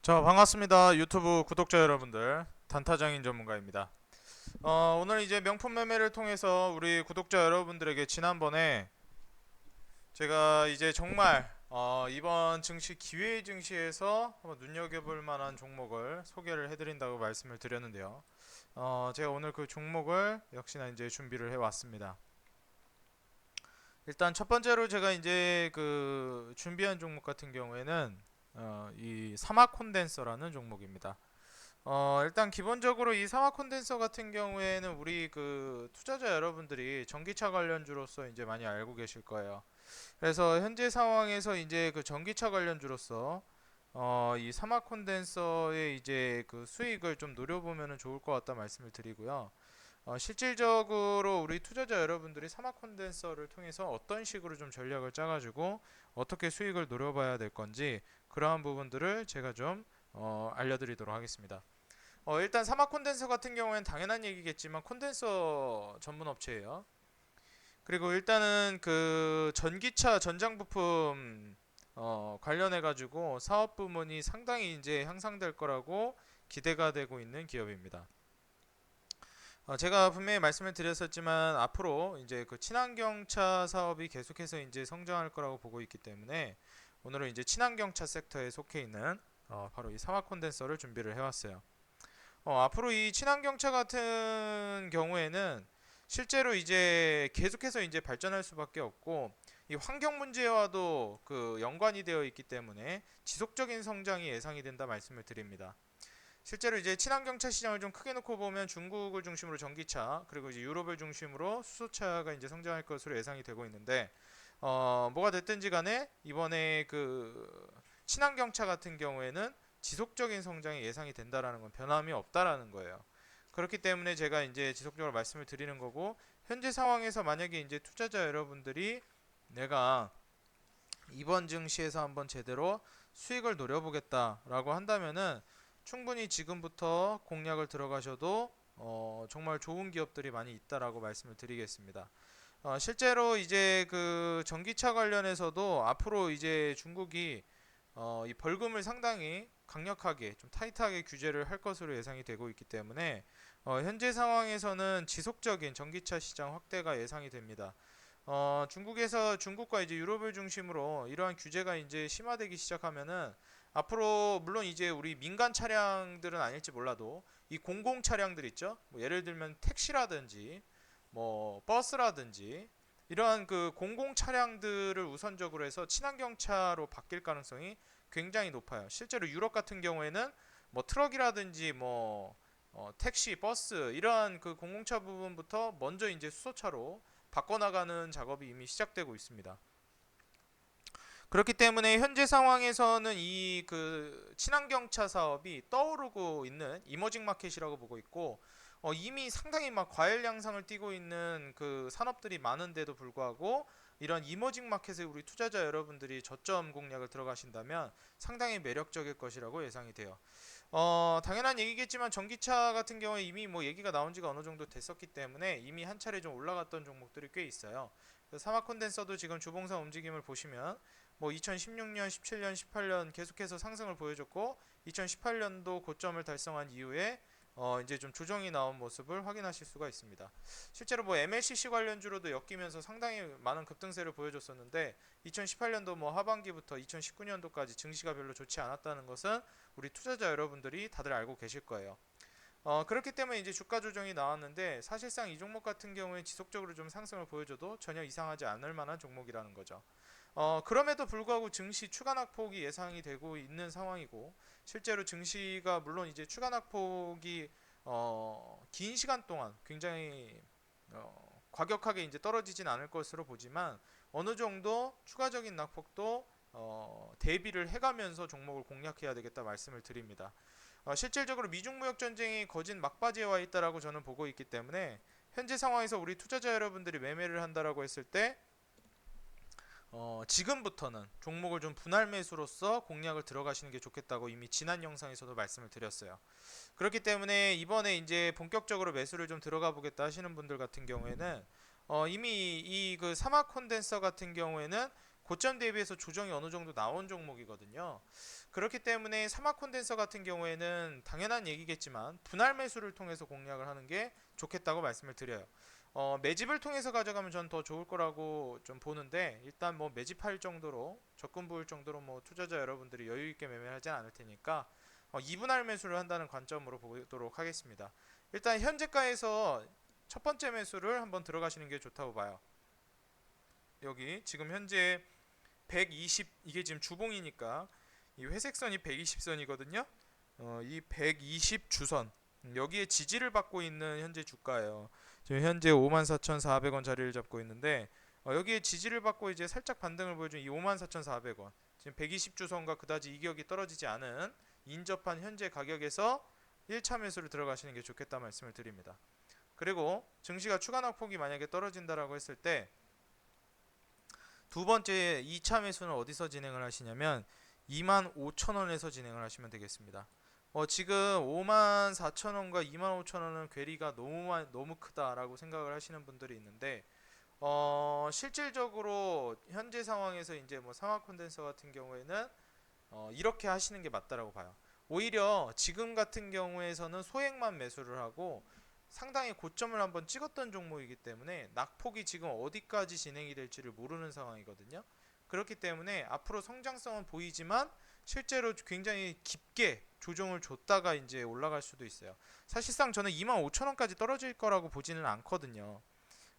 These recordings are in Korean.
자, 반갑습니다. 유튜브 구독자 여러분들. 단타장인 전문가입니다. 오늘 이제 명품 매매를 통해서 우리 구독자 여러분들에게 지난번에 제가 이제 정말 이번 증시 기회 증시에서 한번 눈여겨볼 만한 종목을 소개를 해드린다고 말씀을 드렸는데요. 제가 오늘 그 종목을 역시나 이제 준비를 해왔습니다. 일단 첫 번째로 제가 이제 그 준비한 종목 같은 경우에는 이 사막 콘덴서라는 종목입니다. 일단 기본적으로 이 사막 콘덴서 같은 경우에는 우리 그 투자자 여러분들이 전기차 관련주로서 이제 많이 알고 계실 거예요. 그래서 현재 상황에서 이제 그 전기차 관련주로서 이 사막 콘덴서의 이제 그 수익을 좀 노려보면 좋을 것 같다 말씀을 드리고요. 실질적으로 우리 투자자 여러분들이 사막 콘덴서를 통해서 어떤 식으로 좀 전략을 짜가지고 어떻게 수익을 노려봐야 될 건지 그러한 부분들을 제가 좀 알려드리도록 하겠습니다. 일단 사막 콘덴서 같은 경우에는 당연한 얘기겠지만 콘덴서 전문 업체예요. 그리고 일단은 그 전기차 전장 부품 관련해 가지고 사업 부문이 상당히 이제 향상될 거라고 기대가 되고 있는 기업입니다. 제가 분명히 말씀을 드렸었지만 앞으로 이제 그 친환경차 사업이 계속해서 이제 성장할 거라고 보고 있기 때문에 오늘은 이제 친환경차 섹터에 속해 있는 바로 이 사막 콘덴서를 준비를 해왔어요. 앞으로 이 친환경차 같은 경우에는 실제로 이제 계속해서 이제 발전할 수밖에 없고 이 환경 문제와도 그 연관이 되어 있기 때문에 지속적인 성장이 예상이 된다 말씀을 드립니다. 실제로 이제 친환경차 시장을 좀 크게 놓고 보면 중국을 중심으로 전기차 그리고 이제 유럽을 중심으로 수소차가 이제 성장할 것으로 예상이 되고 있는데 뭐가 됐든지 간에 이번에 그 친환경차 같은 경우에는 지속적인 성장이 예상이 된다라는 건 변함이 없다라는 거예요. 그렇기 때문에 제가 이제 지속적으로 말씀을 드리는 거고 현재 상황에서 만약에 이제 투자자 여러분들이 내가 이번 증시에서 한번 제대로 수익을 노려보겠다라고 한다면은 충분히 지금부터 공략을 들어가셔도 정말 좋은 기업들이 많이 있다라고 말씀을 드리겠습니다. 실제로 이제 그 전기차 관련해서도 앞으로 이제 중국이 이 벌금을 상당히 강력하게 좀 타이트하게 규제를 할 것으로 예상이 되고 있기 때문에 현재 상황에서는 지속적인 전기차 시장 확대가 예상이 됩니다. 중국에서 중국과 이제 유럽을 중심으로 이러한 규제가 이제 심화되기 시작하면은 앞으로 물론 이제 우리 민간 차량들은 아닐지 몰라도 이 공공 차량들 있죠. 뭐 예를 들면 택시라든지 뭐 버스라든지 이러한 그 공공 차량들을 우선적으로 해서 친환경차로 바뀔 가능성이 굉장히 높아요. 실제로 유럽 같은 경우에는 뭐 트럭이라든지 뭐 택시, 버스 이러한 그 공공차 부분부터 먼저 이제 수소차로 바꿔나가는 작업이 이미 시작되고 있습니다. 그렇기 때문에 현재 상황에서는 이 그 친환경차 사업이 떠오르고 있는 이머징 마켓이라고 보고 있고 이미 상당히 막 과열 양상을 띠고 있는 그 산업들이 많은데도 불구하고 이런 이머징 마켓에 우리 투자자 여러분들이 저점 공략을 들어가신다면 상당히 매력적일 것이라고 예상이 돼요. 당연한 얘기겠지만 전기차 같은 경우에 이미 뭐 얘기가 나온 지가 어느 정도 됐었기 때문에 이미 한 차례 좀 올라갔던 종목들이 꽤 있어요. 사막 콘덴서도 지금 주봉상 움직임을 보시면 뭐 2016년, 17년, 18년 계속해서 상승을 보여줬고 2018년도 고점을 달성한 이후에 이제 좀 조정이 나온 모습을 확인하실 수가 있습니다. 실제로 뭐 MLCC 관련주로도 엮이면서 상당히 많은 급등세를 보여줬었는데 2018년도 뭐 하반기부터 2019년도까지 증시가 별로 좋지 않았다는 것은 우리 투자자 여러분들이 다들 알고 계실 거예요. 그렇기 때문에 이제 주가 조정이 나왔는데 사실상 이 종목 같은 경우에 지속적으로 좀 상승을 보여줘도 전혀 이상하지 않을 만한 종목이라는 거죠. 그럼에도 불구하고 증시 추가 낙폭이 예상이 되고 있는 상황이고 실제로 증시가 물론 이제 추가 낙폭이 긴 시간 동안 굉장히 과격하게 이제 떨어지진 않을 것으로 보지만 어느 정도 추가적인 낙폭도 대비를 해가면서 종목을 공략해야 되겠다 말씀을 드립니다. 실질적으로 미중 무역 전쟁이 거진 막바지에 와 있다라고 저는 보고 있기 때문에 현재 상황에서 우리 투자자 여러분들이 매매를 한다라고 했을 때 지금부터는 종목을 좀 분할 매수로서 공략을 들어가시는 게 좋겠다고 이미 지난 영상에서도 말씀을 드렸어요. 그렇기 때문에 이번에 이제 본격적으로 매수를 좀 들어가 보겠다 하시는 분들 같은 경우에는 이미 이 그 사막 콘덴서 같은 경우에는 고점 대비해서 조정이 어느 정도 나온 종목이거든요. 그렇기 때문에 사막 콘덴서 같은 경우에는 당연한 얘기겠지만 분할 매수를 통해서 공략을 하는 게 좋겠다고 말씀을 드려요. 매집을 통해서 가져가면 전 더 좋을 거라고 좀 보는데, 일단 뭐 매집할 정도로 적금 부을 정도로 뭐 투자자 여러분들이 여유 있게 매매하지 않을 테니까 2분할 매수를 한다는 관점으로 보도록 하겠습니다. 일단 현재가에서 첫 번째 매수를 한번 들어가시는 게 좋다고 봐요. 여기 지금 현재 120, 이게 지금 주봉이니까 이 회색선이 120선이거든요. 이 120 주선, 여기에 지지를 받고 있는 현재 주가예요. 지금 현재 54,400원 자리를 잡고 있는데, 여기에 지지를 받고 이제 살짝 반등을 보여준 이 54,400원, 지금 120 주선과 그다지 이격이 떨어지지 않은 인접한 현재 가격에서 1차 매수를 들어가시는 게 좋겠다 말씀을 드립니다. 그리고 증시가 추가 낙폭이 만약에 떨어진다라고 했을 때 두 번째 2차 매수는 어디서 진행을 하시냐면 25,000원에서 진행을 하시면 되겠습니다. 지금 54,000원과 25,000원은 괴리가 너무 크다라고 생각을 하시는 분들이 있는데, 실질적으로 현재 상황에서 이제 뭐 상하 콘덴서 같은 경우에는 이렇게 하시는 게 맞다라고 봐요. 오히려 지금 같은 경우에서는 소액만 매수를 하고 상당히 고점을 한번 찍었던 종목이기 때문에 낙폭이 지금 어디까지 진행이 될지를 모르는 상황이거든요. 그렇기 때문에 앞으로 성장성은 보이지만 실제로 굉장히 깊게 조정을 줬다가 이제 올라갈 수도 있어요. 사실상 저는 25,000원까지 떨어질 거라고 보지는 않거든요.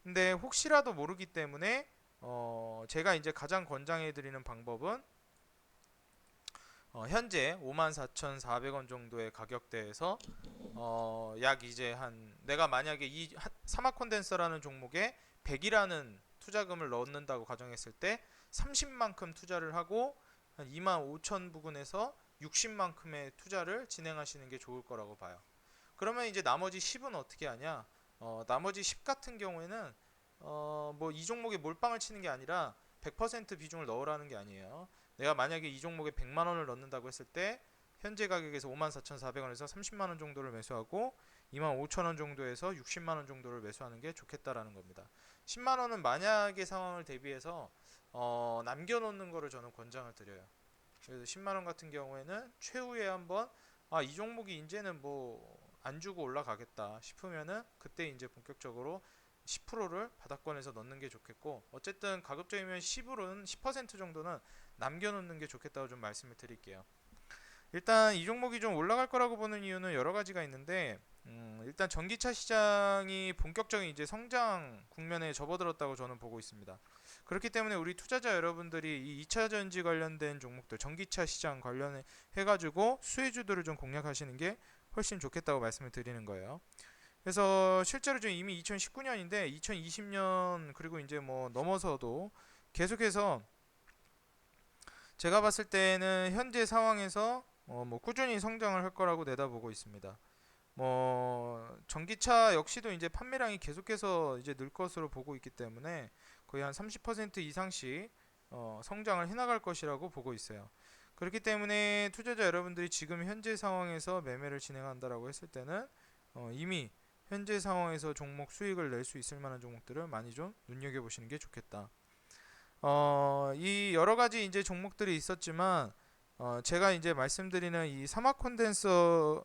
근데 혹시라도 모르기 때문에 제가 이제 가장 권장해 드리는 방법은 현재 54,400원 정도의 가격대에서 약 이제 한, 내가 만약에 이 사막 콘덴서라는 종목에 100이라는 투자금을 넣는다고 가정했을 때 30만큼 투자를 하고 한 25,000 부근에서 60만큼의 투자를 진행하시는 게 좋을 거라고 봐요. 그러면 이제 나머지 10은 어떻게 하냐? 나머지 10 같은 경우에는 뭐 이 종목에 몰빵을 치는 게 아니라 100% 비중을 넣으라는 게 아니에요. 내가 만약에 이 종목에 100만 원을 넣는다고 했을 때 현재 가격에서 54,400원에서 30만 원 정도를 매수하고 25,000원 정도에서 60만 원 정도를 매수하는 게 좋겠다라는 겁니다. 10만 원은 만약의 상황을 대비해서 남겨놓는 거를 저는 권장을 드려요. 그래서 10만 원 같은 경우에는 최후에 한번 이 종목이 이제는 뭐 안 주고 올라가겠다 싶으면은 그때 이제 본격적으로 10%를 바닥권에서 넣는 게 좋겠고, 어쨌든 가급적이면 10% 정도는 남겨놓는 게 좋겠다고 좀 말씀을 드릴게요. 일단 이 종목이 좀 올라갈 거라고 보는 이유는 여러 가지가 있는데, 일단 전기차 시장이 본격적인 이제 성장 국면에 접어들었다고 저는 보고 있습니다. 그렇기 때문에 우리 투자자 여러분들이 이 2차 전지 관련된 종목들, 전기차 시장 관련해 가지고 수혜주들을 좀 공략하시는 게 훨씬 좋겠다고 말씀을 드리는 거예요. 그래서 실제로 지금 이미 2019년인데 2020년 그리고 이제 뭐 넘어서도 계속해서 제가 봤을 때는 현재 상황에서 뭐 꾸준히 성장을 할 거라고 내다보고 있습니다. 뭐 전기차 역시도 이제 판매량이 계속해서 이제 늘 것으로 보고 있기 때문에 거의 한 30% 이상씩 성장을 해나갈 것이라고 보고 있어요. 그렇기 때문에 투자자 여러분들이 지금 현재 상황에서 매매를 진행한다라고 했을 때는 이미 현재 상황에서 종목 수익을 낼 수 있을 만한 종목들을 많이 좀 눈여겨보시는 게 좋겠다. 이 여러 가지 이제 종목들이 있었지만 제가 이제 말씀드리는 이 사막 콘덴서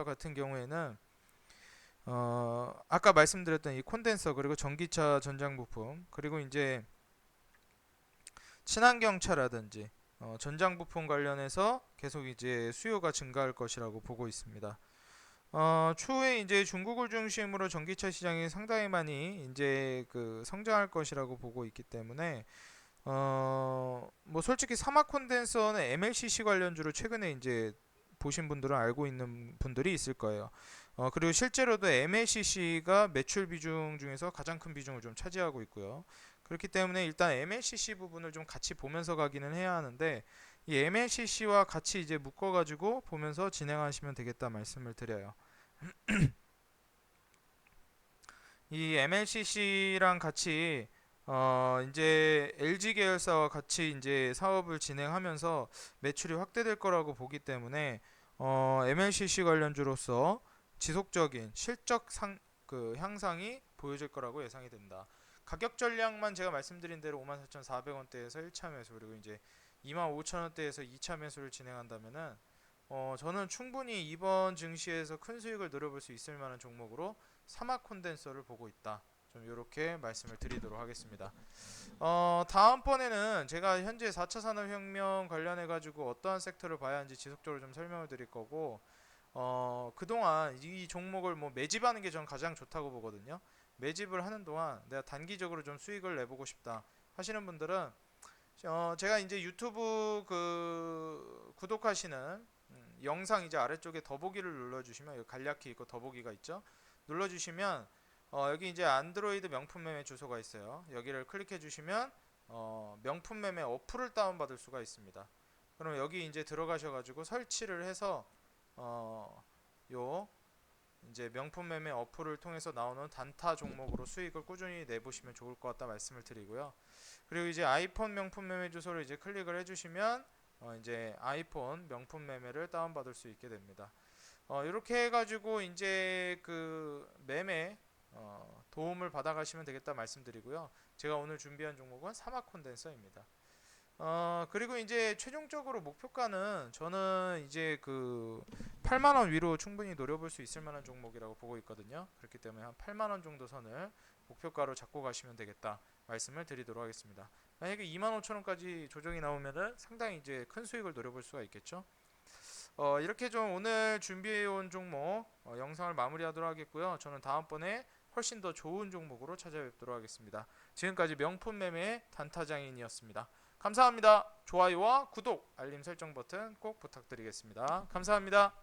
같은 경우에는 아까 말씀드렸던 이 콘덴서 그리고 전기차 전장 부품 그리고 이제 친환경차라든지 전장 부품 관련해서 계속 이제 수요가 증가할 것이라고 보고 있습니다. 추후에 이제 중국을 중심으로 전기차 시장이 상당히 많이 이제 그 성장할 것이라고 보고 있기 때문에 뭐 솔직히 사막 콘덴서는 MLCC 관련주로 최근에 이제 보신 분들은 알고 있는 분들이 있을 거예요. 그리고 실제로도 MLCC가 매출 비중 중에서 가장 큰 비중을 좀 차지하고 있고요. 그렇기 때문에 일단 MLCC 부분을 좀 같이 보면서 가기는 해야 하는데, 이 MLCC와 같이 이제 묶어가지고 보면서 진행하시면 되겠다 말씀을 드려요. 이 MLCC랑 같이 이제 LG 계열사와 같이 이제 사업을 진행하면서 매출이 확대될 거라고 보기 때문에 MLCC 관련주로서 지속적인 실적 향상이 보여질 거라고 예상이 된다. 가격 전략만 제가 말씀드린 대로 54,400원대에서 1차 매수 그리고 이제 25,000원대에서 2차 매수를 진행한다면은 저는 충분히 이번 증시에서 큰 수익을 노려볼 수 있을 만한 종목으로 사막 콘덴서를 보고 있다. 좀 이렇게 말씀을 드리도록 하겠습니다. 다음번에는 제가 현재 4차 산업혁명 관련해 가지고 어떠한 섹터를 봐야 하는지 지속적으로 좀 설명을 드릴 거고 그동안 이 종목을 뭐 매집하는 게 전 가장 좋다고 보거든요. 매집을 하는 동안 내가 단기적으로 좀 수익을 내보고 싶다 하시는 분들은 제가 이제 유튜브 그 구독하시는 영상 이제 아래쪽에 더보기를 눌러주시면 여기 간략히 있고 더보기가 있죠. 눌러주시면 여기 이제 안드로이드 명품 매매 주소가 있어요. 여기를 클릭해 주시면 명품 매매 어플을 다운받을 수가 있습니다. 그럼 여기 이제 들어가셔가지고 설치를 해서 요 이제 명품 매매 어플을 통해서 나오는 단타 종목으로 수익을 꾸준히 내보시면 좋을 것 같다 말씀을 드리고요. 그리고 이제 아이폰 명품 매매 주소를 이제 클릭을 해주시면 이제 아이폰 명품 매매를 다운받을 수 있게 됩니다. 이렇게 해가지고 이제 그 매매 도움을 받아가시면 되겠다 말씀드리고요. 제가 오늘 준비한 종목은 사막 콘덴서입니다. 그리고 이제 최종적으로 목표가는 저는 이제 그 8만원 위로 충분히 노려볼 수 있을 만한 종목이라고 보고 있거든요. 그렇기 때문에 한 8만원 정도 선을 목표가로 잡고 가시면 되겠다 말씀을 드리도록 하겠습니다. 만약에 25,000원까지 조정이 나오면은 상당히 이제 큰 수익을 노려볼 수가 있겠죠. 이렇게 좀 오늘 준비해온 종목 영상을 마무리하도록 하겠고요. 저는 다음번에 훨씬 더 좋은 종목으로 찾아뵙도록 하겠습니다. 지금까지 명품 매매 단타장인이었습니다. 감사합니다. 좋아요와 구독, 알림 설정 버튼 꼭 부탁드리겠습니다. 감사합니다.